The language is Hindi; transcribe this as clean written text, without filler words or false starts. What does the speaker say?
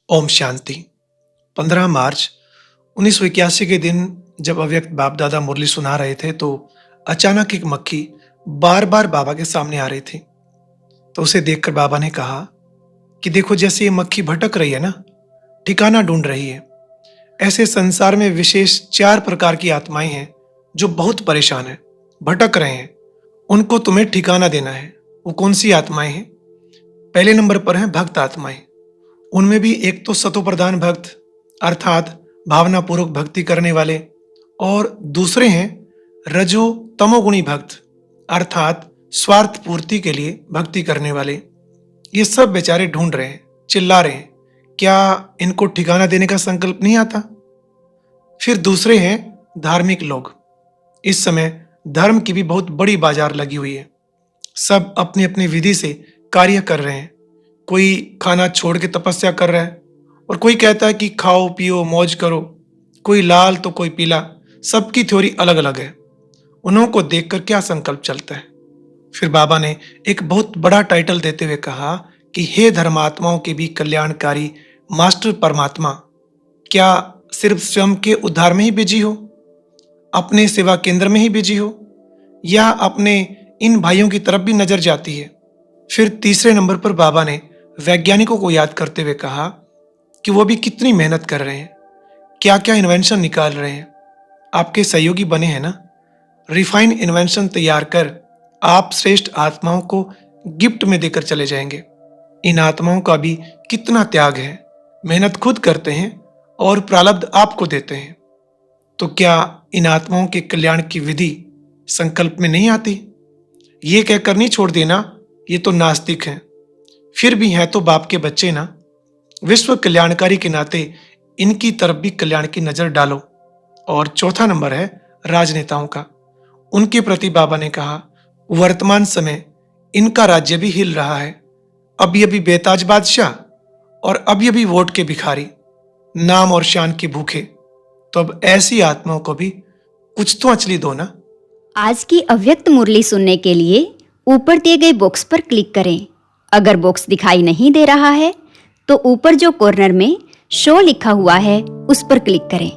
ओम शांति। 15 मार्च 1981 के दिन जब अव्यक्त बाप दादा मुरली सुना रहे थे तो अचानक एक मक्खी बार बार बाबा के सामने आ रही थी। तो उसे देखकर बाबा ने कहा कि देखो, जैसे ये मक्खी भटक रही है ना, ठिकाना ढूंढ रही है, ऐसे संसार में विशेष 4 प्रकार की आत्माएं हैं जो बहुत परेशान हैं, भटक रहे हैं। उनको तुम्हें ठिकाना देना है। वो कौन सी आत्माएं हैं? पहले नंबर पर हैं भक्त आत्माएं। उनमें भी एक तो सतोप्रधान भक्त अर्थात भावनापूर्वक भक्ति करने वाले, और दूसरे हैं रजो तमोगुणी भक्त अर्थात स्वार्थ पूर्ति के लिए भक्ति करने वाले। ये सब बेचारे ढूंढ रहे हैं, चिल्ला रहे हैं। क्या इनको ठिकाना देने का संकल्प नहीं आता? फिर दूसरे हैं धार्मिक लोग। इस समय धर्म की भी बहुत बड़ी बाजार लगी हुई है। सब अपनी अपनी विधि से कार्य कर रहे हैं। कोई खाना छोड़ के तपस्या कर रहा है और कोई कहता है कि खाओ पियो मौज करो। कोई लाल तो कोई पीला, सबकी थ्योरी अलग अलग है। उन्हों को देखकर क्या संकल्प चलता है? फिर बाबा ने एक बहुत बड़ा टाइटल देते हुए कहा कि हे धर्मात्माओं के भी कल्याणकारी मास्टर परमात्मा, क्या सिर्फ स्वयं के उद्धार में ही बिजी हो, अपने सेवा केंद्र में ही बिजी हो, या अपने इन भाइयों की तरफ भी नजर जाती है? फिर तीसरे नंबर पर बाबा ने वैज्ञानिकों को याद करते हुए कहा कि वो भी कितनी मेहनत कर रहे हैं, क्या क्या इन्वेंशन निकाल रहे हैं। आपके सहयोगी बने हैं ना। रिफाइन इन्वेंशन तैयार कर आप श्रेष्ठ आत्माओं को गिफ्ट में देकर चले जाएंगे। इन आत्माओं का भी कितना त्याग है, मेहनत खुद करते हैं और प्रारब्ध आपको देते हैं। तो क्या इन आत्माओं के कल्याण की विधि संकल्प में नहीं आती? ये कहकर नहीं छोड़ देना ये तो नास्तिक हैं, फिर भी हैं तो बाप के बच्चे ना। विश्व कल्याणकारी के नाते इनकी तरफ भी कल्याण की नजर डालो। और चौथा नंबर है राजनेताओं का। उनके प्रति बाबा ने कहा, वर्तमान समय इनका राज्य भी हिल रहा है। अभी अभी बेताज बादशाह और अभी अभी वोट के भिखारी, नाम और शान के भूखे। तो अब ऐसी आत्माओं को भी कुछ तो अचली दो ना। आज की अव्यक्त मुरली सुनने के लिए ऊपर दिए गए बॉक्स पर क्लिक करें। अगर बॉक्स दिखाई नहीं दे रहा है तो ऊपर जो कॉर्नर में शो लिखा हुआ है उस पर क्लिक करें।